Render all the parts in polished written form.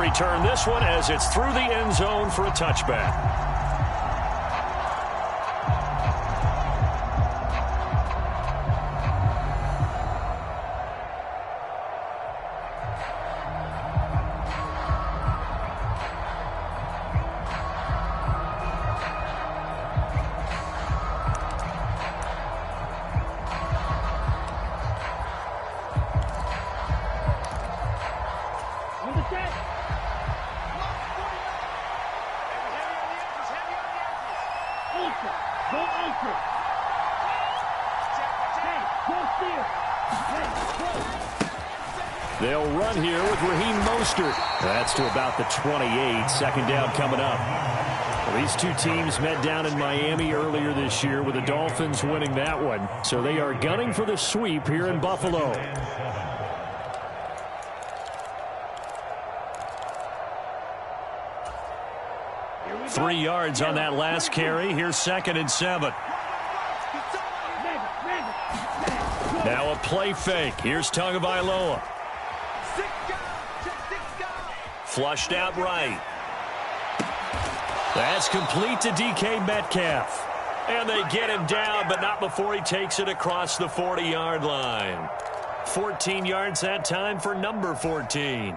return this one as it's through the end zone for a touchback. They'll run here with Raheem Mostert. That's to about the 28. Second down coming up. Well, these two teams met down in Miami earlier this year with the Dolphins winning that one. So they are gunning for the sweep here in Buffalo. Three yards on that last carry. Here's 2nd and 7. Now a play fake. Here's Tagovailoa. Flushed out right. That's complete to DK Metcalf. And they get him down, but not before he takes it across the 40-yard line. 14 yards that time for number 14.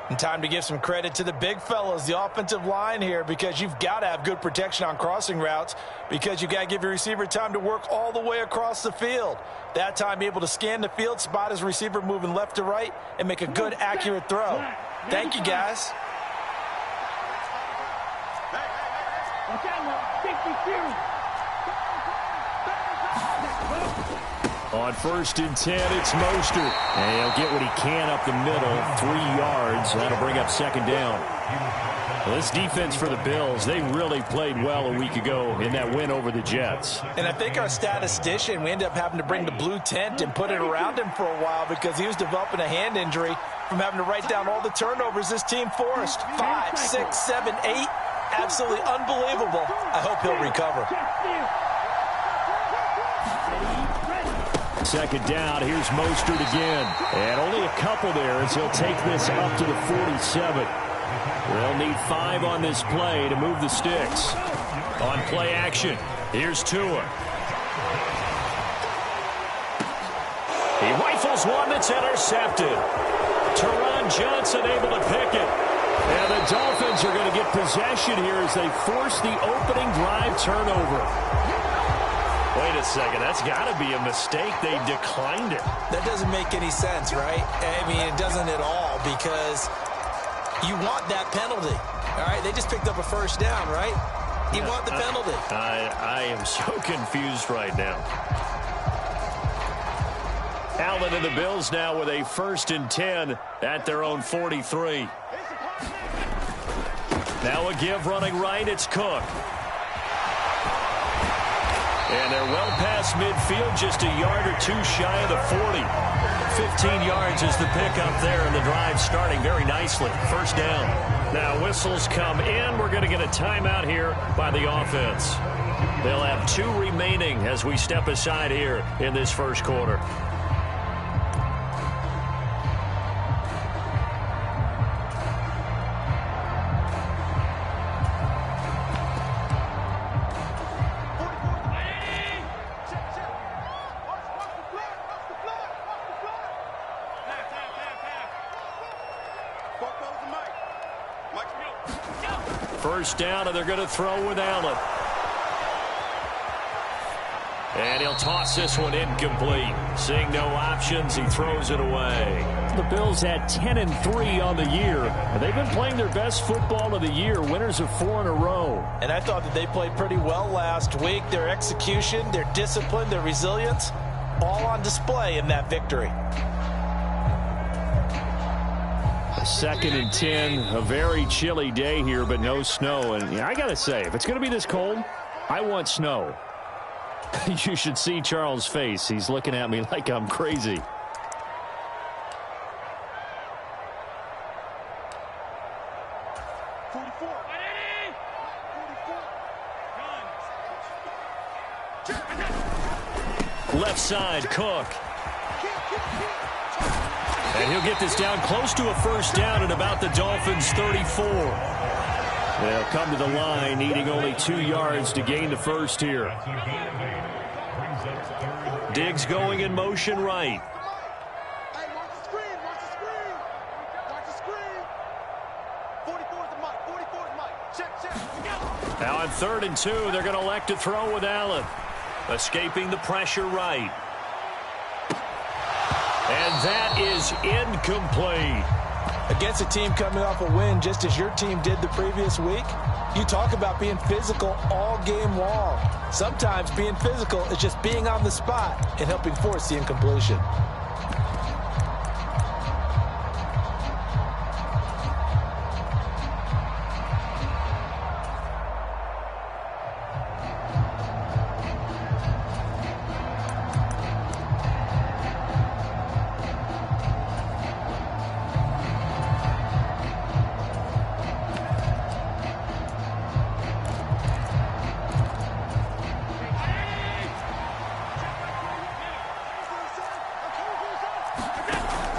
And time to give some credit to the big fellas, the offensive line here, because you've got to have good protection on crossing routes because you've got to give your receiver time to work all the way across the field. That time, be able to scan the field, spot his receiver moving left to right, and make a good, accurate throw. Thank you, guys. On 1st and 10, it's Mostert. And he'll get what he can up the middle. 3 yards. That'll bring up 2nd down. Well, this defense for the Bills, they really played well a week ago in that win over the Jets. And I think our statistician, we ended up having to bring the blue tent and put it around him for a while because he was developing a hand injury from having to write down all the turnovers this team forced. 5, 6, 7, 8. Absolutely unbelievable. I hope he'll recover. 2nd down. Here's Mostert again. And only a couple there as he'll take this up to the 47. They'll need 5 on this play to move the sticks. On play action, here's Tua. He rifles one that's intercepted. Teron Johnson able to pick it. And the Dolphins are going to get possession here as they force the opening drive turnover. Wait a second, that's got to be a mistake. They declined it. That doesn't make any sense, right? I mean, it doesn't at all because you want that penalty. All right, they just picked up a 1st down, right? You want the penalty. I am so confused right now. Allen and the Bills now with a 1st and 10 at their own 43. Now a give running right, it's Cook. And they're well past midfield, just a yard or two shy of the 40. 15 yards is the pickup there, and the drive starting very nicely. 1st down. Now whistles come in. We're going to get a timeout here by the offense. They'll have 2 remaining as we step aside here in this 1st quarter. First down, and they're going to throw with Allen. And he'll toss this one incomplete. Seeing no options, he throws it away. The Bills had 10-3 on the year. They've been playing their best football of the year, winners of 4 in a row. And I thought that they played pretty well last week. Their execution, their discipline, their resilience, all on display in that victory. 2nd and 10, a very chilly day here, but no snow. And I got to say, if it's going to be this cold, I want snow. You should see Charles' face. He's looking at me like I'm crazy. Left side, Cook. And he'll get this down close to a first down at about the Dolphins' 34. They'll come to the line needing only 2 yards to gain the first here. Diggs going in motion right. Now on 3rd and 2, they're going to elect to throw with Allen. Escaping the pressure right. And that is incomplete. Against a team coming off a win just as your team did the previous week, you talk about being physical all game long. Sometimes being physical is just being on the spot and helping force the incompletion.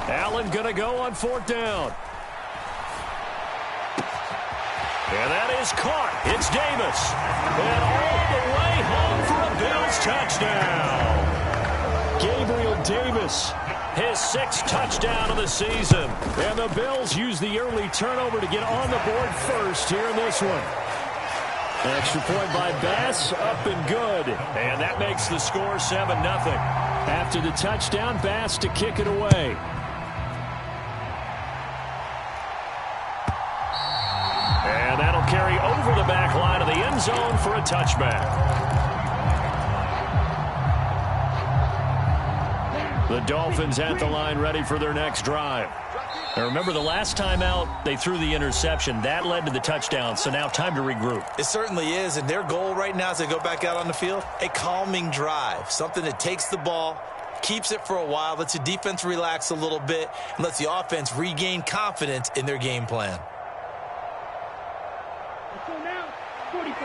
Allen going to go on 4th down. And that is caught. It's Davis. And all the way home for a Bills touchdown. Gabriel Davis, his 6th touchdown of the season. And the Bills use the early turnover to get on the board first here in this one. Extra point by Bass, up and good. And that makes the score 7-0. After the touchdown, Bass to kick it away. And that'll carry over the back line of the end zone for a touchback. The Dolphins at the line ready for their next drive. Now remember, the last time out, they threw the interception. That led to the touchdown, so now time to regroup. It certainly is, and their goal right now as they go back out on the field, a calming drive, something that takes the ball, keeps it for a while, lets the defense relax a little bit, and lets the offense regain confidence in their game plan. So now, 45,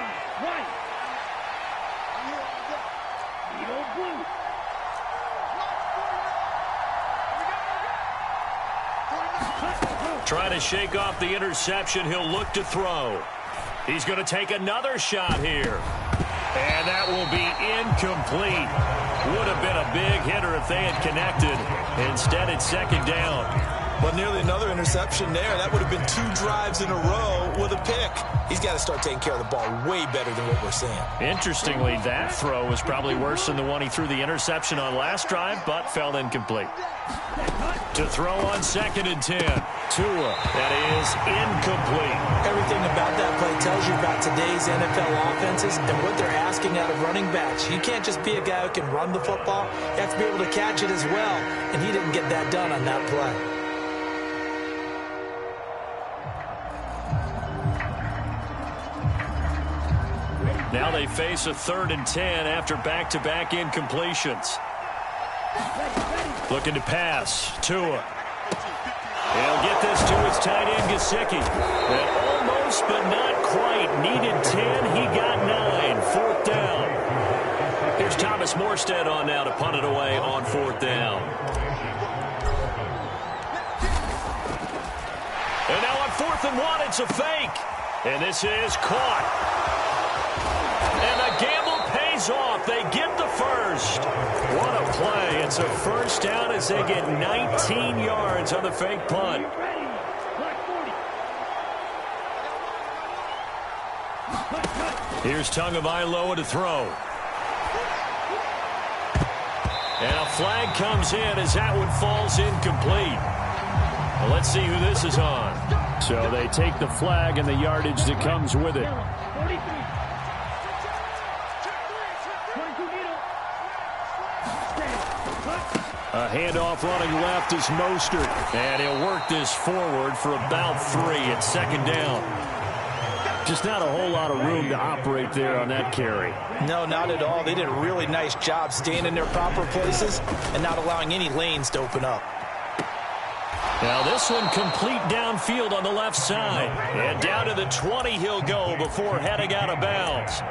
right. Blue. Trying to shake off the interception. He'll look to throw. He's going to take another shot here. And that will be incomplete. Would have been a big hitter if they had connected. Instead, it's 2nd down. Well, nearly another interception there. That would have been 2 drives in a row with a pick. He's got to start taking care of the ball way better than what we're seeing. Interestingly, that throw was probably worse than the one he threw the interception on last drive, but fell incomplete. To throw on 2nd and 10. Tua. That is incomplete. Everything about that play tells you about today's NFL offenses and what they're asking out of running backs. You can't just be a guy who can run the football. You have to be able to catch it as well, and he didn't get that done on that play. Now they face a 3rd and 10 after back-to-back incompletions. Looking to pass. Tua. He'll get this to his tight end, Gesicki. And almost, but not quite. Needed 10. He got 9. 4th down. Here's Thomas Morstead on now to punt it away on 4th down. And now on 4th and 1, it's a fake. And this is caught. And the gamble pays off. They get the first. What a play. It's a first down as they get 19 yards on the fake punt. Here's Tagovailoa to throw. And a flag comes in as that one falls incomplete. Well, let's see who this is on. So they take the flag and the yardage that comes with it. A handoff running left is Mostert. And he'll work this forward for about 3 at 2nd down. Just not a whole lot of room to operate there on that carry. No, not at all. They did a really nice job staying in their proper places and not allowing any lanes to open up. Now this one complete downfield on the left side. And down to the 20 he'll go before heading out of bounds.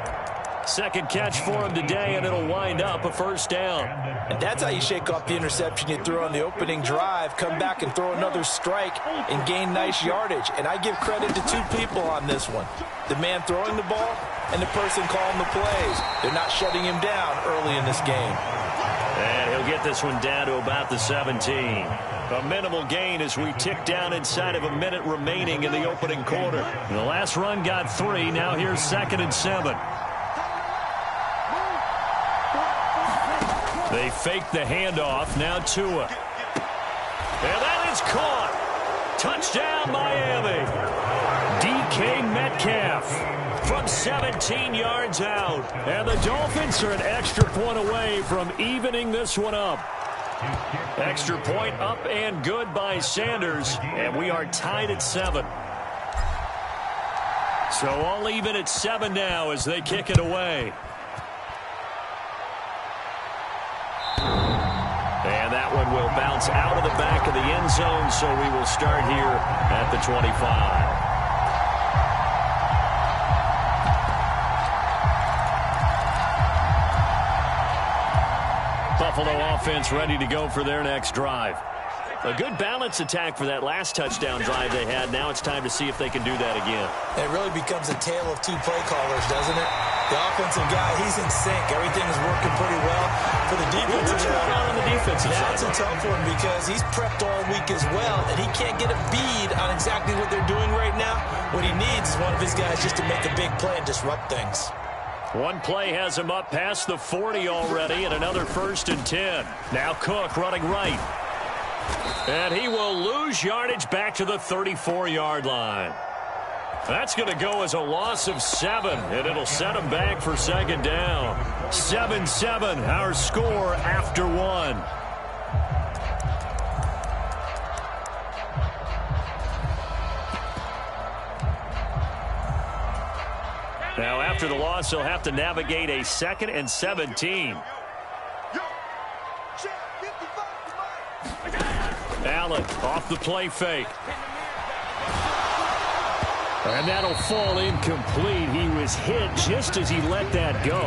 Second catch for him today, and it'll wind up a first down. And that's how you shake off the interception you threw on the opening drive, come back and throw another strike and gain nice yardage. And I give credit to two people on this one. The man throwing the ball and the person calling the plays. They're not shutting him down early in this game. And he'll get this one down to about the 17. A minimal gain as we tick down inside of a minute remaining in the opening quarter. The last run got 3. Now here's 2nd and 7. They fake the handoff. Now Tua. And that is caught. Touchdown, Miami. DK Metcalf from 17 yards out. And the Dolphins are an extra point away from evening this one up. Extra point up and good by Sanders. And we are tied at 7. So all even at 7 now as they kick it away. And that one will bounce out of the back of the end zone, so we will start here at the 25. Buffalo offense ready to go for their next drive. A good balance attack for that last touchdown drive they had. Now it's time to see if they can do that again. It really becomes a tale of two play callers, doesn't it? The offensive guy, he's in sync. Everything is working pretty well. For the defensive side, on the defensive side, that's a tough one because he's prepped all week as well, and he can't get a bead on exactly what they're doing right now. What he needs is one of his guys just to make a big play and disrupt things. One play has him up past the 40 already, and another 1st and 10. Now Cook running right. And he will lose yardage back to the 34-yard line. That's going to go as a loss of 7, and it'll set him back for 2nd down. 7-7, our score after 1. Now after the loss, he'll have to navigate a 2nd and 17. Allen off the play fake. And that'll fall incomplete. He was hit just as he let that go.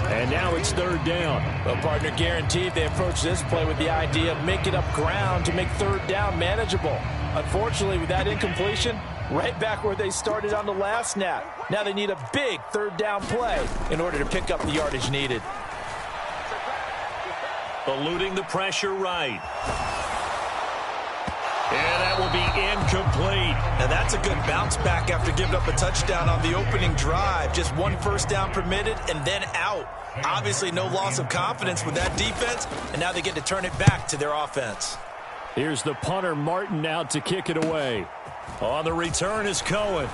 And now it's 3rd down. Well, partner, guaranteed they approach this play with the idea of making up ground to make 3rd down manageable. Unfortunately, with that incompletion, right back where they started on the last snap. Now they need a big 3rd down play in order to pick up the yardage needed. Eluding the pressure right. And that will be incomplete. Now that's a good bounce back after giving up a touchdown on the opening drive. Just 1 first down permitted and then out. Obviously no loss of confidence with that defense, and now they get to turn it back to their offense. Here's the punter Martin out to kick it away. On the return is Cohen.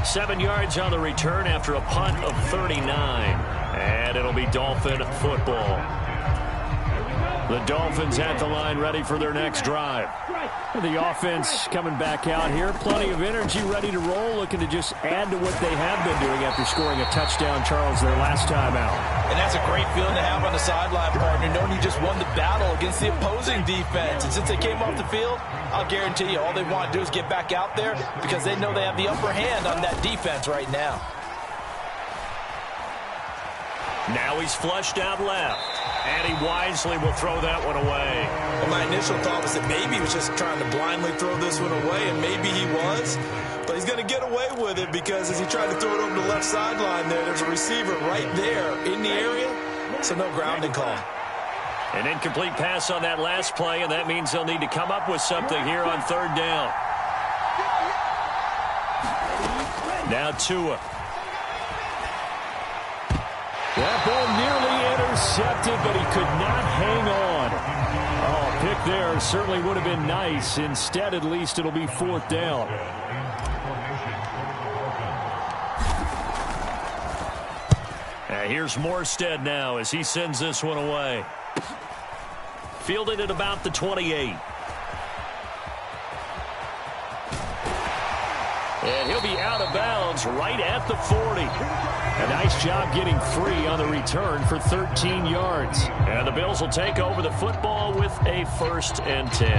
7 yards on the return after a punt of 39. And it'll be Dolphin football. The Dolphins at the line ready for their next drive. The offense coming back out here. Plenty of energy, ready to roll, looking to just add to what they have been doing after scoring a touchdown, Charles, their last time out. And that's a great feeling to have on the sideline, partner, knowing you just won the battle against the opposing defense. And since they came off the field, I'll guarantee you all they want to do is get back out there because they know they have the upper hand on that defense right now. Now he's flushed out left. And he wisely will throw that one away. Well, my initial thought was that maybe he was just trying to blindly throw this one away, and maybe he was. But he's going to get away with it because as he tried to throw it over the left sideline there's a receiver right there in the area, so no grounding call. An incomplete pass on that last play, and that means they'll need to come up with something here on 3rd down. Now Tua. That ball nearly intercepted, but he could not hang on. Oh, pick there certainly would have been nice. Instead, at least it'll be 4th down. Here's Morstead now as he sends this one away. Fielded at about the 28. And he'll be out of bounds right at the 40. A nice job getting free on the return for 13 yards. And the Bills will take over the football with a 1st and 10.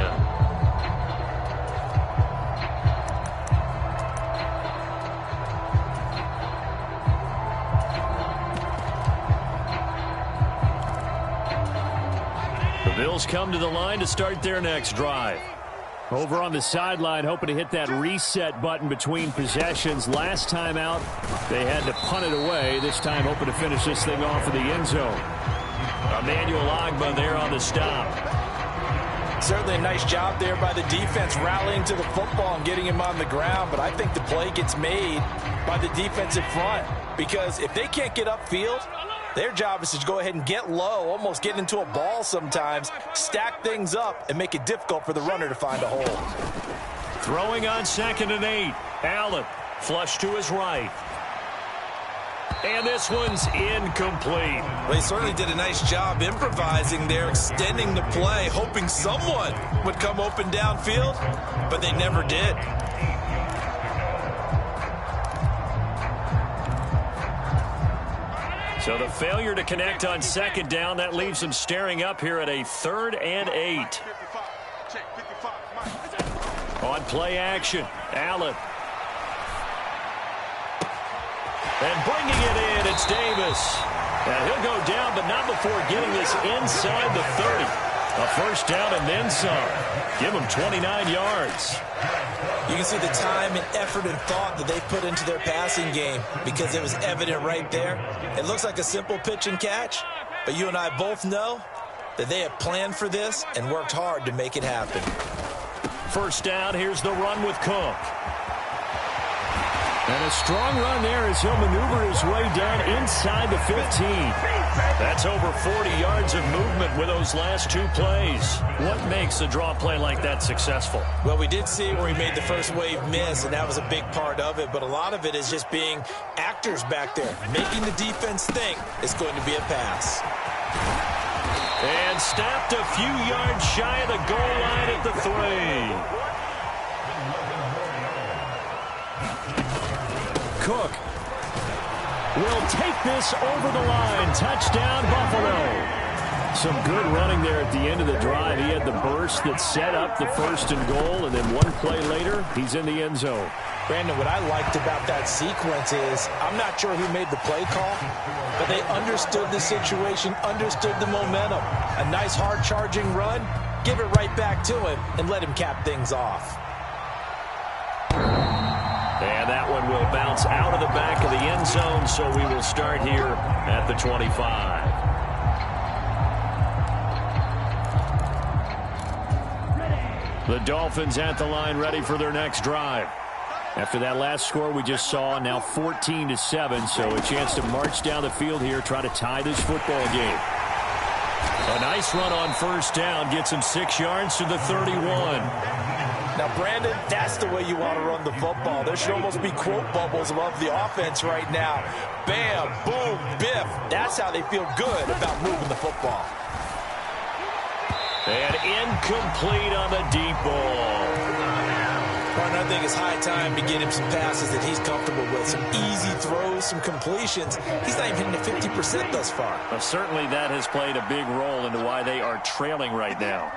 Eagles come to the line to start their next drive. Over on the sideline, hoping to hit that reset button between possessions. Last time out, they had to punt it away. This time, hoping to finish this thing off in the end zone. Emmanuel Ogbah there on the stop. Certainly a nice job there by the defense rallying to the football and getting him on the ground. But I think the play gets made by the defensive front. Because if they can't get upfield, their job is to go ahead and get low, almost get into a ball sometimes, stack things up, and make it difficult for the runner to find a hole. Throwing on 2nd and 8. Allen, flush to his right. And this one's incomplete. Well, he certainly did a nice job improvising there, extending the play, hoping someone would come open downfield, but they never did. So the failure to connect on 2nd down, that leaves them staring up here at a 3rd and 8. On play action, Allen. And bringing it in, it's Davis. And he'll go down, but not before getting this inside the 30. A first down and then some. Give him 29 yards. You can see the time and effort and thought that they put into their passing game because it was evident right there. It looks like a simple pitch and catch, but you and I both know that they have planned for this and worked hard to make it happen. First down, here's the run with Cook. And a strong run there as he'll maneuver his way down inside the 15. That's over 40 yards of movement with those last 2 plays. What makes a draw play like that successful? Well, we did see where he made the first wave miss, and that was a big part of it. But a lot of it is just being actors back there, making the defense think it's going to be a pass. And snapped a few yards shy of the goal line at the 3. Cook will take this over the line. Touchdown, Buffalo. Some good running there at the end of the drive. He had the burst that set up the 1st and goal, and then one play later, he's in the end zone. Brandon, what I liked about that sequence is I'm not sure who made the play call, but they understood the situation, understood the momentum. A nice hard-charging run, give it right back to him, and let him cap things off. And that one will bounce out of the back of the end zone, so we will start here at the 25. The Dolphins at the line ready for their next drive. After that last score we just saw, now 14-7, so a chance to march down the field here, try to tie this football game. A nice run on first down, gets him 6 yards to the 31. Now, Brandon, that's the way you want to run the football. There should almost be quote bubbles above the offense right now. Bam, boom, biff. That's how they feel good about moving the football. And incomplete on the deep ball. Partner, I think it's high time to get him some passes that he's comfortable with. Some easy throws, some completions. He's not even hitting the 50% thus far. Well, certainly that has played a big role into why they are trailing right now.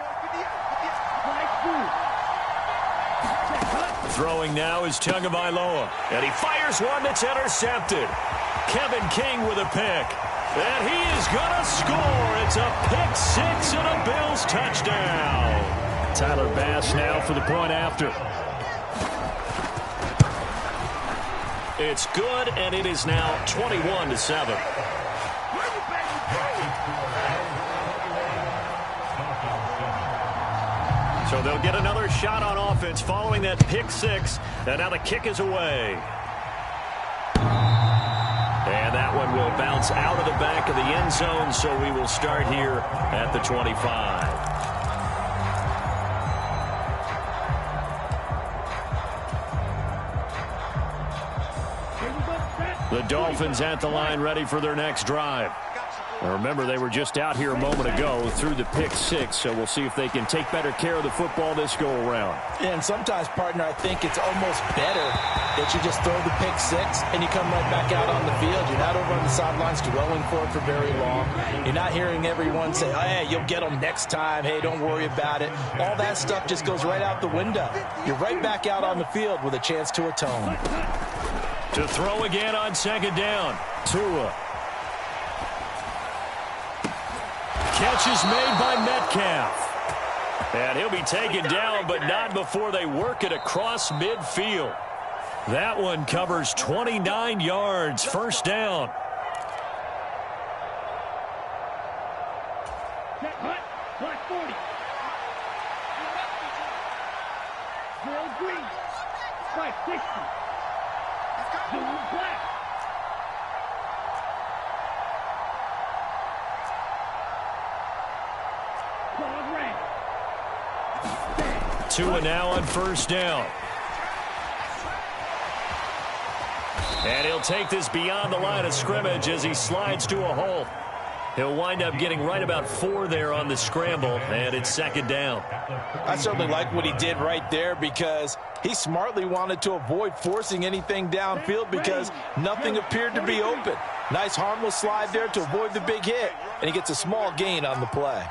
Throwing now is Tagovailoa, and he fires one that's intercepted. Kevin King with a pick, and he is going to score. It's a pick 6 and a Bills touchdown. Tyler Bass now for the point after. It's good, and it is now 21-7. So they'll get another shot on offense following that pick 6. And now the kick is away. And that one will bounce out of the back of the end zone, so we will start here at the 25. The Dolphins at the line ready for their next drive. Now remember, they were just out here a moment ago through the pick 6, so we'll see if they can take better care of the football this go-around. And sometimes, partner, I think it's almost better that you just throw the pick 6 and you come right back out on the field. You're not over on the sidelines dwelling for it for very long. You're not hearing everyone say, hey, you'll get them next time. Hey, don't worry about it. All that stuff just goes right out the window. You're right back out on the field with a chance to atone. To throw again on second down. Tua. catch is made by Metcalf. And he'll be taken down, but not before they work it across midfield. That one covers 29 yards. First down. Set hut. Black 40. Drill green. Stripe 60. Blue black. Claw red. Tua now on first down. And he'll take this beyond the line of scrimmage as he slides to a hole. He'll wind up getting right about 4 there on the scramble, and it's second down. I certainly like what he did right there because he smartly wanted to avoid forcing anything downfield because nothing appeared to be open. Nice harmless slide there to avoid the big hit, and he gets a small gain on the play.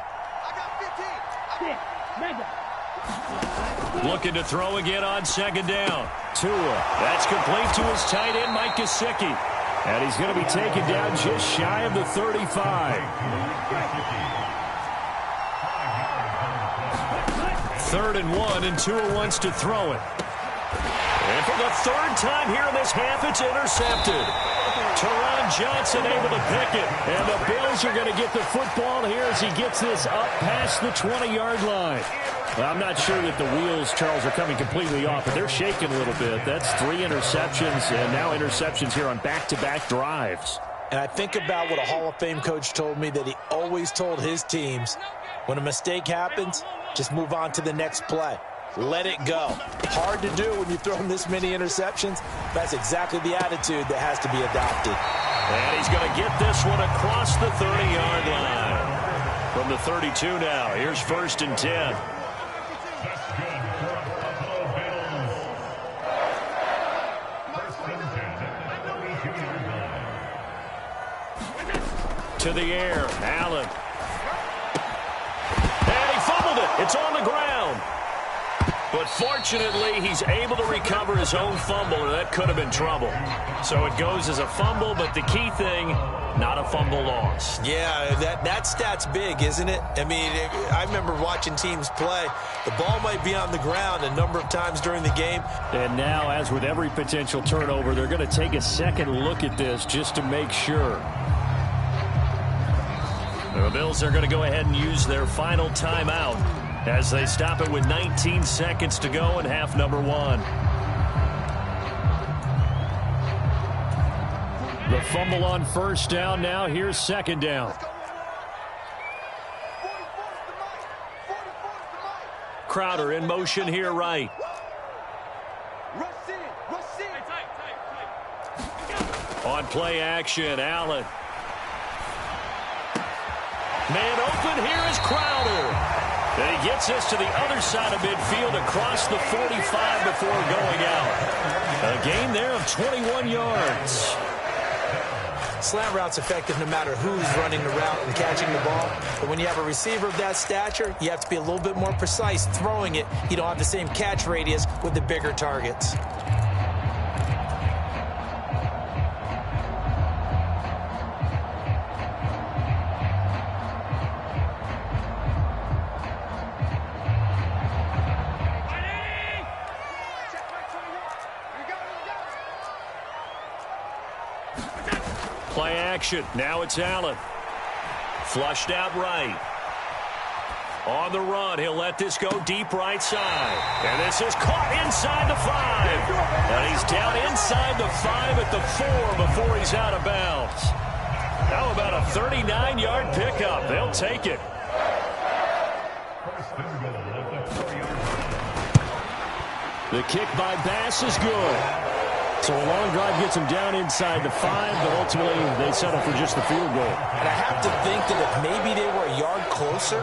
Looking to throw again on second down. Tua. That's complete to his tight end, Mike Gesicki. And he's going to be taken down just shy of the 35. 3rd and 1, and Tua wants to throw it. And for the 3rd time here in this half, it's intercepted. Teron Johnson able to pick it. And the Bills are going to get the football here as he gets this up past the 20-yard line. Well, I'm not sure that the wheels, Charles, are coming completely off, but they're shaking a little bit. That's 3 interceptions, and now interceptions here on back-to-back drives. And I think about what a Hall of Fame coach told me that he always told his teams, when a mistake happens, just move on to the next play. Let it go. Hard to do when you throw this many interceptions. That's exactly the attitude that has to be adopted. And he's going to get this one across the 30-yard line. From the 32 now, here's 1st and 10. To the air, Allen. And he fumbled it. It's on the ground. But fortunately, he's able to recover his own fumble, and that could have been trouble. So it goes as a fumble, but the key thing, not a fumble lost. Yeah, that stat's big, isn't it? I mean, I remember watching teams play. The ball might be on the ground a number of times during the game. And now, as with every potential turnover, they're going to take a second look at this just to make sure. The Bills are going to go ahead and use their final timeout as they stop it with 19 seconds to go in half number 1. The fumble on first down now. Here's second down. Crowder in motion here right. On play action, Allen. Man open, here is Crowder. And he gets us to the other side of midfield across the 45 before going out. A gain there of 21 yards. Slant route's effective no matter who's running the route and catching the ball. But when you have a receiver of that stature, you have to be a little bit more precise throwing it. You don't have the same catch radius with the bigger targets. Play action. Now it's Allen. Flushed out right. On the run, he'll let this go deep right side. And this is caught inside the 5. And he's down inside the 5 at the 4 before he's out of bounds. How about a 39-yard pickup? They'll take it. The kick by Bass is good. So a long drive gets him down inside the 5, but ultimately they settle for just the field goal. And I have to think that if maybe they were a yard closer,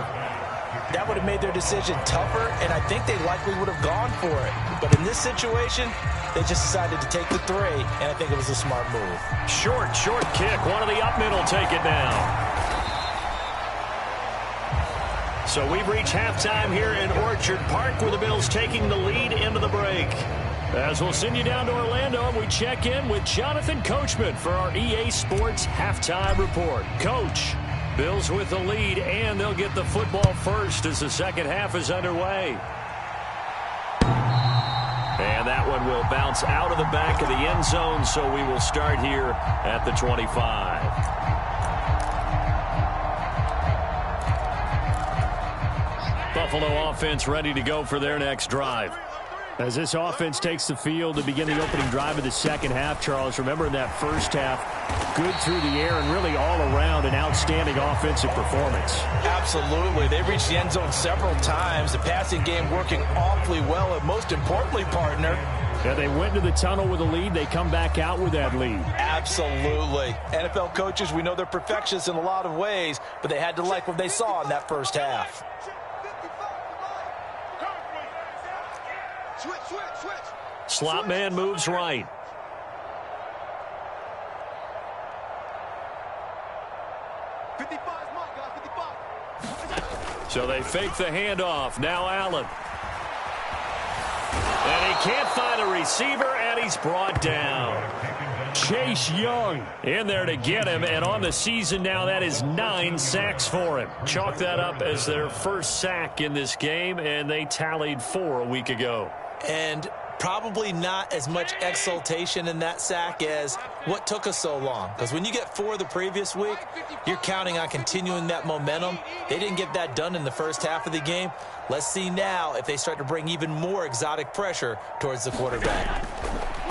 that would have made their decision tougher, and I think they likely would have gone for it. But in this situation, they just decided to take the 3, and I think it was a smart move. Short kick. One of the up men will take it now. So we've reached halftime here in Orchard Park, where the Bills taking the lead into the break. As we'll send you down to Orlando, and we check in with Jonathan Coachman for our EA Sports Halftime Report. Coach. Bills with the lead, and they'll get the football first as the second half is underway. And that one will bounce out of the back of the end zone, so we will start here at the 25. Buffalo offense ready to go for their next drive. As this offense takes the field to begin the opening drive of the second half, Charles, remember in that first half, good through the air and really all around an outstanding offensive performance. Absolutely. They reached the end zone several times. The passing game working awfully well, and most importantly, partner, yeah, they went into the tunnel with a lead. They come back out with that lead. Absolutely. NFL coaches, we know they're perfectionists in a lot of ways, but they had to like what they saw in that first half. Slot man moves right. So they fake the handoff. Now Allen. And he can't find a receiver, and he's brought down. Chase Young in there to get him, and on the season now, that is 9 sacks for him. Chalk that up as their first sack in this game, and they tallied 4 a week ago. And probably not as much exultation in that sack as what took us so long. Because when you get 4 the previous week, you're counting on continuing that momentum. They didn't get that done in the first half of the game. Let's see now if they start to bring even more exotic pressure towards the quarterback.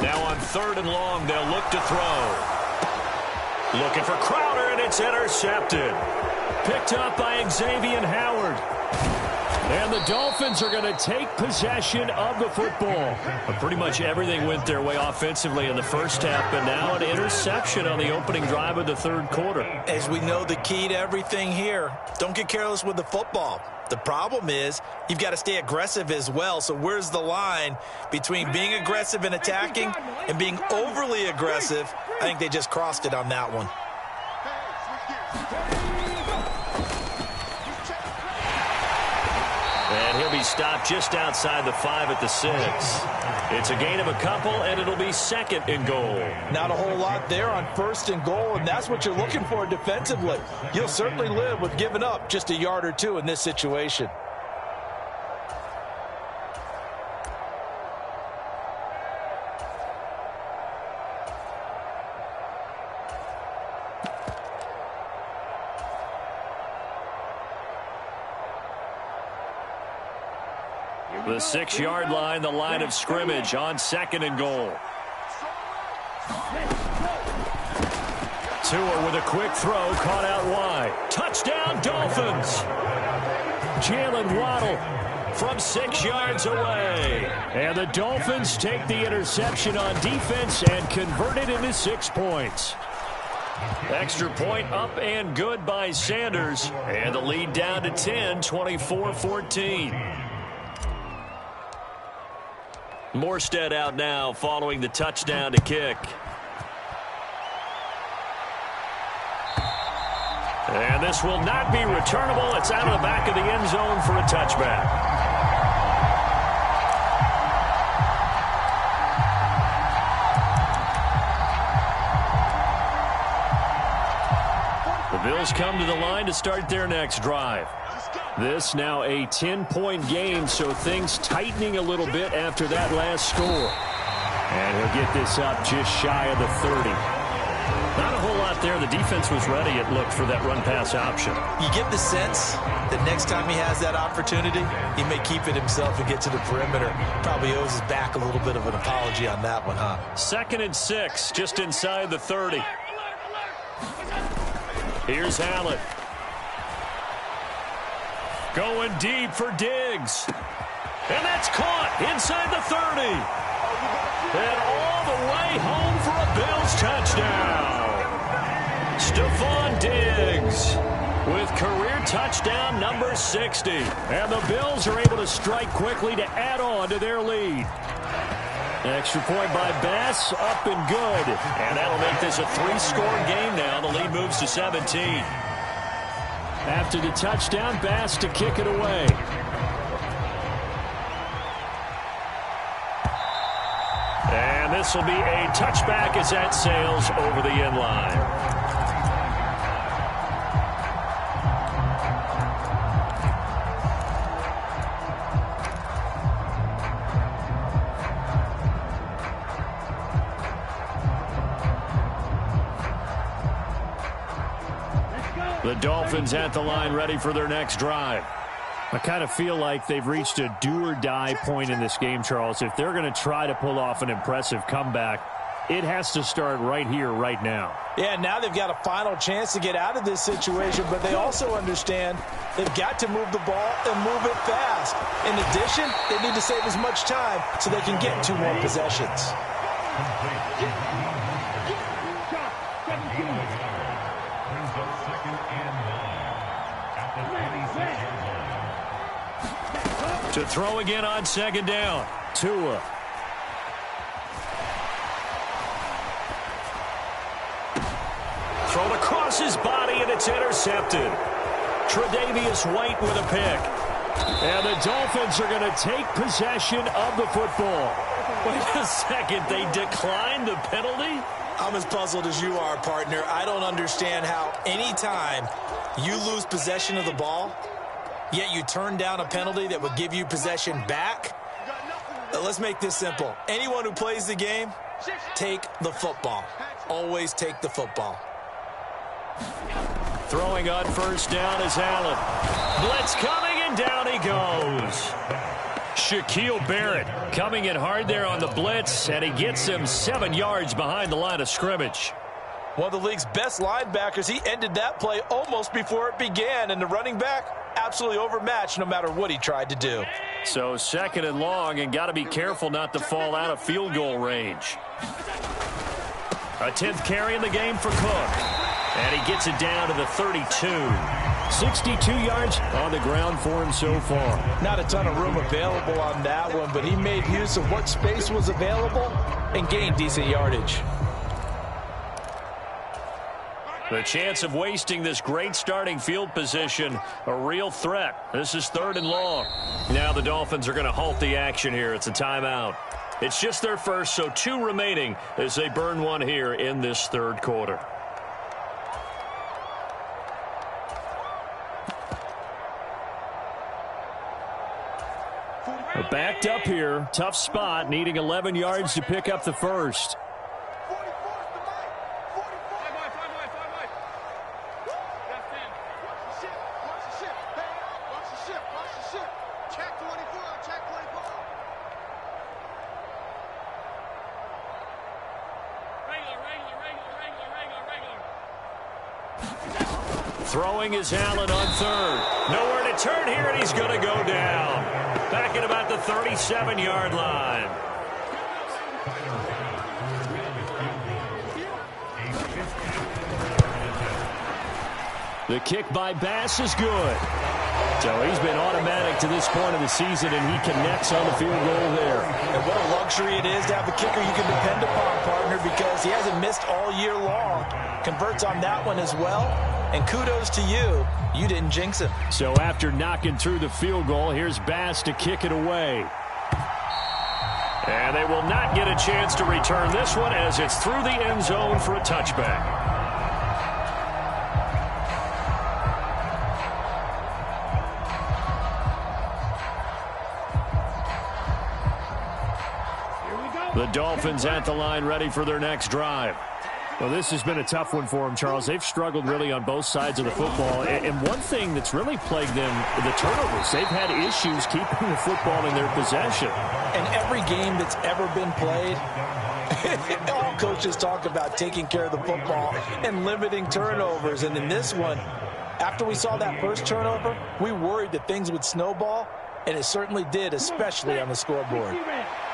Now on 3rd and long, they'll look to throw. Looking for Crowder, and it's intercepted. Picked up by Xavier Howard. And the Dolphins are going to take possession of the football. But pretty much everything went their way offensively in the first half, but now an interception on the opening drive of the 3rd quarter. As we know, the key to everything here, don't get careless with the football. The problem is you've got to stay aggressive as well. So where's the line between being aggressive and attacking and being overly aggressive? I think they just crossed it on that one. And he'll be stopped just outside the 5 at the 6. It's a gain of a couple, and it'll be 2nd and goal. Not a whole lot there on 1st and goal, and that's what you're looking for defensively. You'll certainly live with giving up just a yard or 2 in this situation. The 6-yard line, the line of scrimmage on 2nd and goal. Tua with a quick throw, caught out wide. Touchdown, Dolphins. Jalen Waddle from 6 yards away. And the Dolphins take the interception on defense and convert it into 6 points. Extra point up and good by Sanders. And the lead down to 10, 24-14. Morstead out now following the touchdown to kick. And this will not be returnable. It's out of the back of the end zone for a touchback. The Bills come to the line to start their next drive. This now a 10-point game, so things tightening a little bit after that last score. And he'll get this up just shy of the 30. Not a whole lot there. The defense was ready, it looked, for that run-pass option. You get the sense that next time he has that opportunity, he may keep it himself and get to the perimeter. Probably owes his back a little bit of an apology on that one, huh? 2nd and 6, just inside the 30. Here's Allen. Going deep for Diggs. And that's caught inside the 30. And all the way home for a Bills touchdown. Stephon Diggs with career touchdown number 60. And the Bills are able to strike quickly to add on to their lead. Extra point by Bass, up and good. And that'll make this a 3-score game now. The lead moves to 17. After the touchdown, Bass to kick it away. And this will be a touchback as that sails over the end line. The Dolphins at the line ready for their next drive. I kind of feel like they've reached a do-or-die point in this game, Charles. If they're going to try to pull off an impressive comeback, it has to start right here, right now. Yeah, now they've got a final chance to get out of this situation, but they also understand they've got to move the ball and move it fast. In addition, they need to save as much time so they can get 2 more possessions. To throw again on second down. Tua. Thrown across his body, and it's intercepted. Tre'Davious White with a pick. And the Dolphins are going to take possession of the football. Wait a second, they declined the penalty? I'm as puzzled as you are, partner. I don't understand how any time you lose possession of the ball, yet you turn down a penalty that would give you possession back. Let's make this simple. Anyone who plays the game, take the football. Always take the football. Throwing on first down is Allen. Blitz coming, and down he goes. Shaquille Barrett coming in hard there on the blitz, and he gets him 7 yards behind the line of scrimmage. One of the league's best linebackers, he ended that play almost before it began, and the running back absolutely overmatched no matter what he tried to do. So second and long, and got to be careful not to fall out of field goal range. A 10th carry in the game for Cook. And he gets it down to the 32. 62 yards on the ground for him so far. Not a ton of room available on that one, but he made use of what space was available and gained decent yardage. The chance of wasting this great starting field position, a real threat. This is 3rd and long. Now the Dolphins are going to halt the action here. It's a timeout. It's just their first, so 2 remaining as they burn one here in this 3rd quarter. Backed up here, tough spot, needing 11 yards to pick up the first. Throwing is Allen on 3rd. Nowhere to turn here, and he's going to go down. Back at about the 37-yard line. The kick by Bass is good. So he's been automatic to this point of the season, and he connects on the field goal there. And what a luxury it is to have a kicker you can depend upon, partner, because he hasn't missed all year long. Converts on that one as well. And kudos to you. You didn't jinx him. So after knocking through the field goal, here's Bass to kick it away. And they will not get a chance to return this one as it's through the end zone for a touchback. The Dolphins at the line ready for their next drive. Well, this has been a tough one for them, Charles. They've struggled really on both sides of the football. And one thing that's really plagued them, the turnovers. They've had issues keeping the football in their possession. And every game that's ever been played, all coaches talk about taking care of the football and limiting turnovers. And in this one, after we saw that first turnover, we worried that things would snowball. And it certainly did, especially on the scoreboard.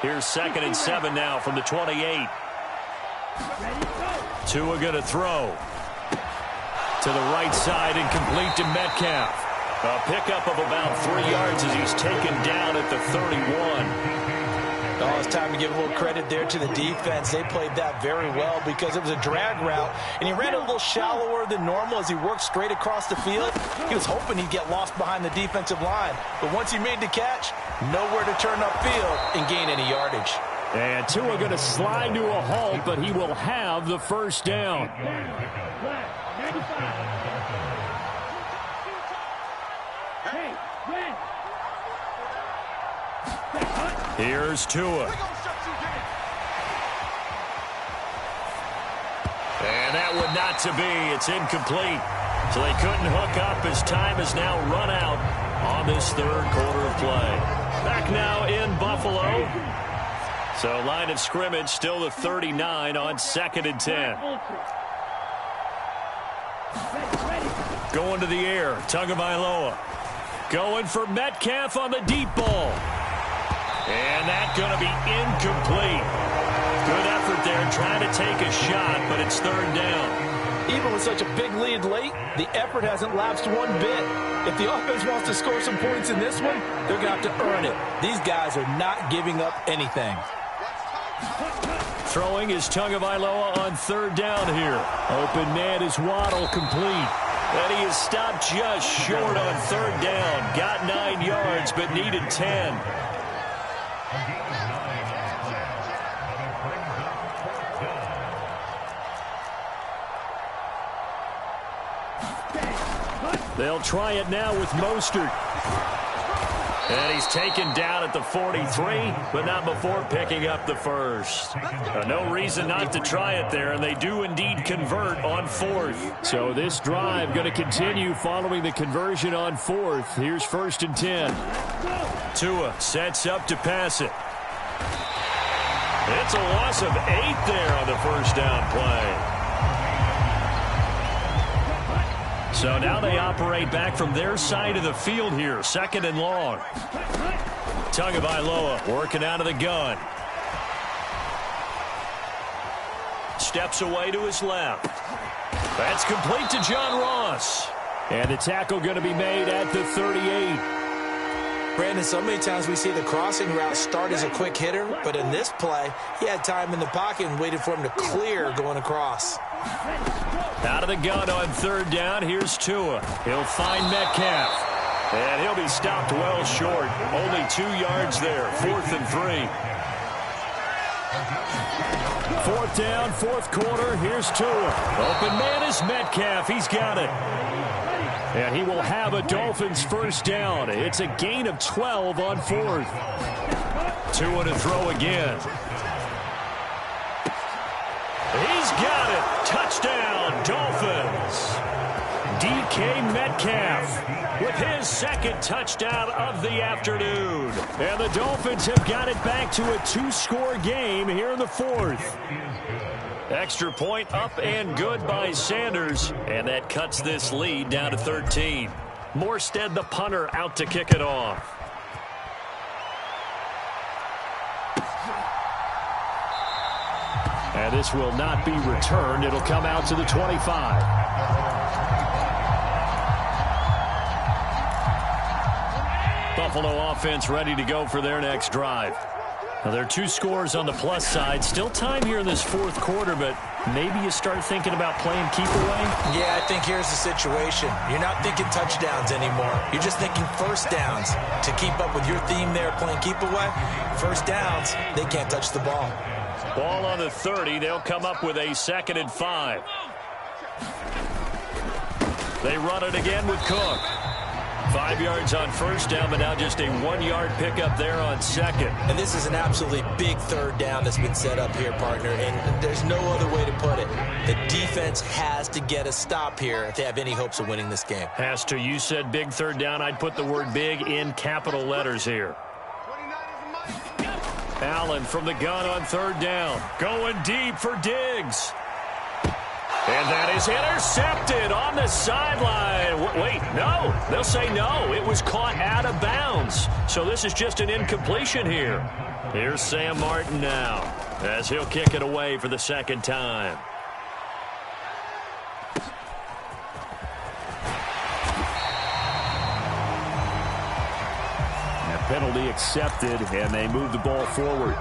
Here's 2nd and 7 now from the 28. Tua going to throw. To the right side and complete to Metcalf. A pickup of about 3 yards as he's taken down at the 31. Oh, it's time to give a little credit there to the defense. They played that very well because it was a drag route, and he ran a little shallower than normal as he worked straight across the field. He was hoping he'd get lost behind the defensive line, but once he made the catch, nowhere to turn upfield and gain any yardage. And Tua going to slide to a halt, but he will have the first down. Here's Tua. And that one not to be. It's incomplete. So they couldn't hook up as time has now run out on this third quarter of play. Back now in Buffalo. So line of scrimmage still the 39 on 2nd and 10. Going to the air, Tagovailoa. Going for Metcalf on the deep ball. And that's going to be incomplete. Good effort there trying to take a shot, but it's third down. Even with such a big lead late, the effort hasn't lapsed one bit. If the offense wants to score some points in this one, they're going to have to earn it. These guys are not giving up anything. Throwing is Tagovailoa on third down here. Open man is Waddle, complete. And he is stopped just short on third down. Got 9 yards, but needed 10. They'll try it now with Mostert. And he's taken down at the 43, but not before picking up the first. No reason not to try it there, and they do indeed convert on 4th. So this drive going to continue following the conversion on 4th. Here's 1st and 10. Tua sets up to pass it. It's a loss of 8 there on the first down play. So now they operate back from their side of the field here. 2nd and long. Tagovailoa working out of the gun. Steps away to his left. That's complete to John Ross. And the tackle going to be made at the 38. Brandon, so many times we see the crossing route start as a quick hitter, but in this play, he had time in the pocket and waited for him to clear going across. Out of the gun on third down, here's Tua. He'll find Metcalf. And he'll be stopped well short. Only 2 yards there, 4th and 3. 4th down, 4th quarter, here's Tua. Open man is Metcalf, he's got it. And he will have a Dolphins first down. It's a gain of 12 on 4th. Tua to throw again. He's got it. Touchdown, Dolphins. DK Metcalf with his 2nd touchdown of the afternoon. And the Dolphins have got it back to a 2-score game here in the 4th. Extra point up and good by Sanders. And that cuts this lead down to 13. Morstead, the punter, out to kick it off. And this will not be returned. It'll come out to the 25. Buffalo offense ready to go for their next drive. Now, there are 2 scores on the plus side. Still time here in this 4th quarter, but maybe you start thinking about playing keep away? Yeah, I think here's the situation. You're not thinking touchdowns anymore. You're just thinking first downs. To keep up with your theme there, playing keep away, first downs, they can't touch the ball. Ball on the 30. They'll come up with a 2nd and 5. They run it again with Cook. 5 yards on first down, but now just a 1-yard pickup there on 2nd. And this is an absolutely big third down that's been set up here, partner, and there's no other way to put it. The defense has to get a stop here if they have any hopes of winning this game. Has to. You said big third down. I'd put the word big in capital letters here. Allen from the gun on third down. Going deep for Diggs. And that is intercepted on the sideline. Wait, no. They'll say no. It was caught out of bounds. So this is just an incompletion here. Here's Sam Martin now as he'll kick it away for the 2nd time. And penalty accepted, and they move the ball forward.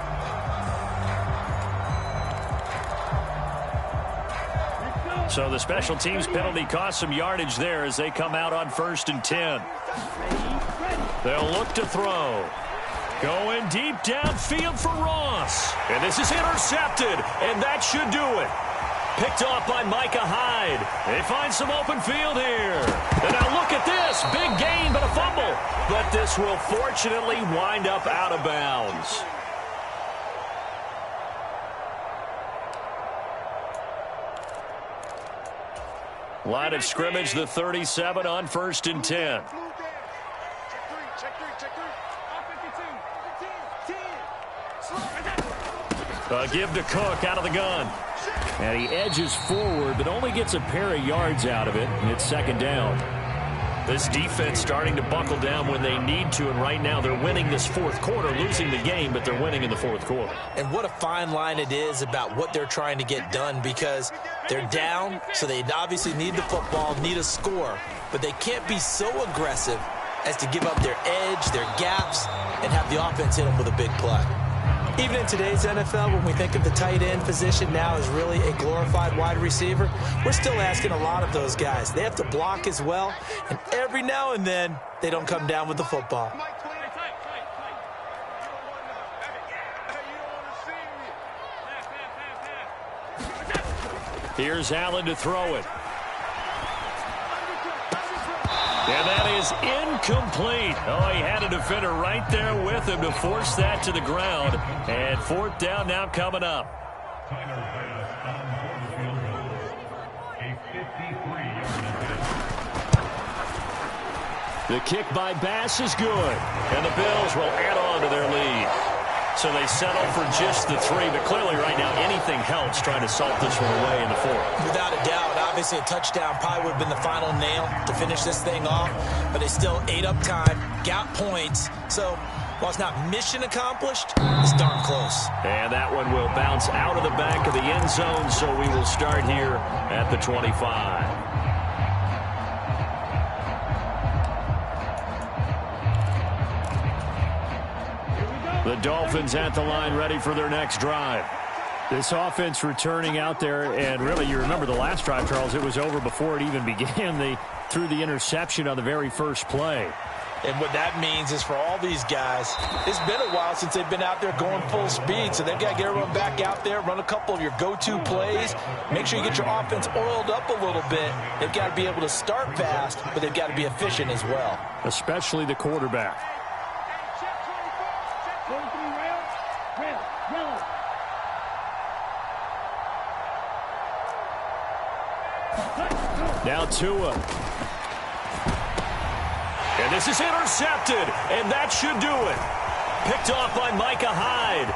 So the special teams penalty cost some yardage there as they come out on 1st and 10. They'll look to throw. Going deep downfield for Ross. And this is intercepted, and that should do it. Picked off by Micah Hyde. They find some open field here. And now look at this. Big gain, but a fumble. But this will fortunately wind up out of bounds. Line of scrimmage, the 37 on 1st and 10. Give to Cook out of the gun. And he edges forward, but only gets a pair of yards out of it. And it's 2nd down. This defense starting to buckle down when they need to, and right now they're winning this 4th quarter, losing the game, but they're winning in the 4th quarter. And what a fine line it is about what they're trying to get done, because they're down, so they obviously need the football, need a score, but they can't be so aggressive as to give up their edge, their gaps, and have the offense hit them with a big play. Even in today's NFL, when we think of the tight end position now as really a glorified wide receiver, we're still asking a lot of those guys. They have to block as well, and every now and then, they don't come down with the football. Here's Allen to throw it. And that is incomplete. Oh, he had a defender right there with him to force that to the ground. And 4th down now coming up. The kick by Bass is good. And the Bills will add on to their lead. So they settle for just the 3, but clearly right now anything helps trying to salt this one away in the 4th. Without a doubt, obviously a touchdown probably would have been the final nail to finish this thing off, but they still ate up time, got points. So while it's not mission accomplished, it's darn close. And that one will bounce out of the back of the end zone, so we will start here at the 25. The Dolphins at the line, ready for their next drive. This offense returning out there, and really, you remember the last drive, Charles, it was over before it even began. They threw the interception on the very first play. And what that means is for all these guys, it's been a while since they've been out there going full speed, so they've got to get everyone back out there, run a couple of your go-to plays, make sure you get your offense oiled up a little bit. They've got to be able to start fast, but they've got to be efficient as well. Especially the quarterback. Now Tua. And this is intercepted, and that should do it. Picked off by Micah Hyde.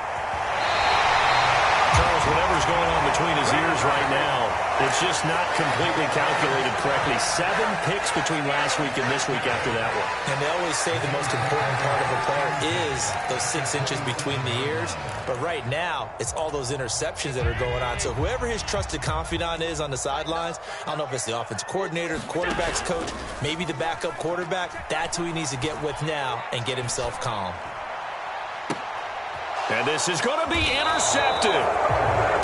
Charles, whatever's going on between his ears right now, it's just not completely calculated correctly. 7 picks between last week and this week after that one. And they always say the most important part of a player is those 6 inches between the ears. But right now, it's all those interceptions that are going on. So whoever his trusted confidant is on the sidelines, I don't know if it's the offensive coordinator, the quarterback's coach, maybe the backup quarterback, that's who he needs to get with now and get himself calm. And this is going to be intercepted.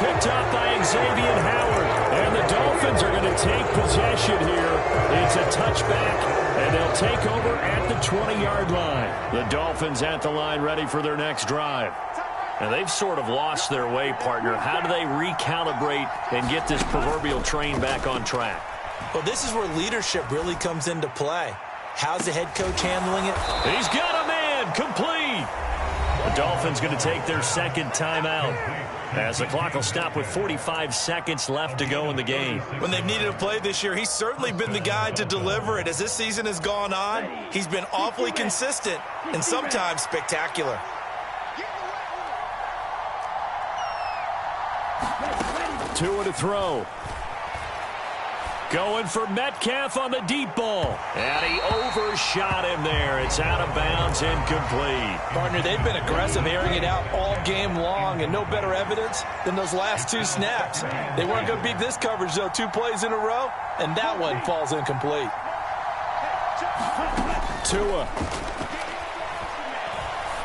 Picked up by Xavier Howard. And the Dolphins are going to take possession here. It's a touchback, and they'll take over at the 20-yard line. The Dolphins at the line ready for their next drive. And they've sort of lost their way, partner. How do they recalibrate and get this proverbial train back on track? Well, this is where leadership really comes into play. How's the head coach handling it? He's got a man complete. The Dolphins going to take their 2nd timeout as the clock will stop with 45 seconds left to go in the game. When they've needed a play this year, he's certainly been the guy to deliver it. As this season has gone on, he's been awfully consistent and sometimes spectacular. Tua to throw. Going for Metcalf on the deep ball. And he overshot him there. It's out of bounds, incomplete. Partner, they've been aggressive, airing it out all game long, and no better evidence than those last 2 snaps. They weren't going to beat this coverage, though. 2 plays in a row, and that one falls incomplete. Tua.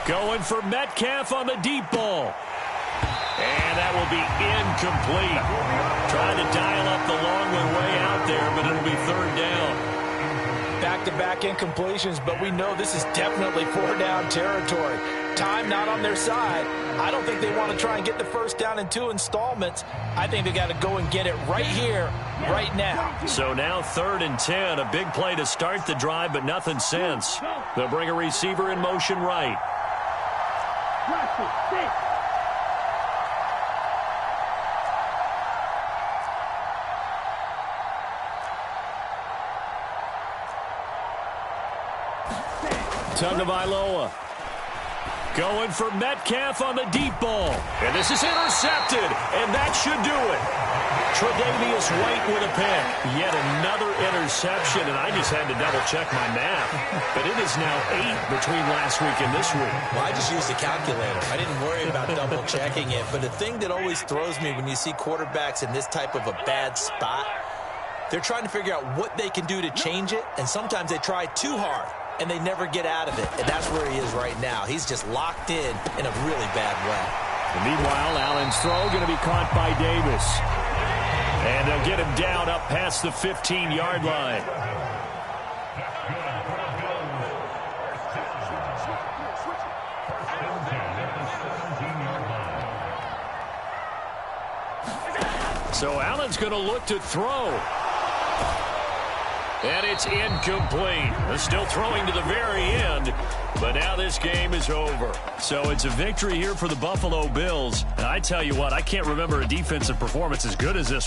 Going for Metcalf on the deep ball. And that will be incomplete. Trying to dial up the long one way out there, but it'll be 3rd down. Back-to-back incompletions, but we know this is definitely 4-down territory. Time not on their side. I don't think they want to try and get the 1st down in 2 installments. I think they got to go and get it right here, right now. So now 3rd and 10, a big play to start the drive, but nothing since. They'll bring a receiver in motion right. Tagovailoa. Going for Metcalf on the deep ball. And this is intercepted, and that should do it. Tre'Davious White with a pick. Yet another interception, and I just had to double-check my math. But it is now 8 between last week and this week. Well, I just used a calculator. I didn't worry about double-checking it. But the thing that always throws me when you see quarterbacks in this type of a bad spot, they're trying to figure out what they can do to change it, and sometimes they try too hard, and they never get out of it. And that's where he is right now. He's just locked in a really bad way. And meanwhile, Allen's throw going to be caught by Davis. And they'll get him down up past the 15-yard line. So Allen's going to look to throw. And it's incomplete. They're still throwing to the very end, but now this game is over. So it's a victory here for the Buffalo Bills. And I tell you what, I can't remember a defensive performance as good as this one.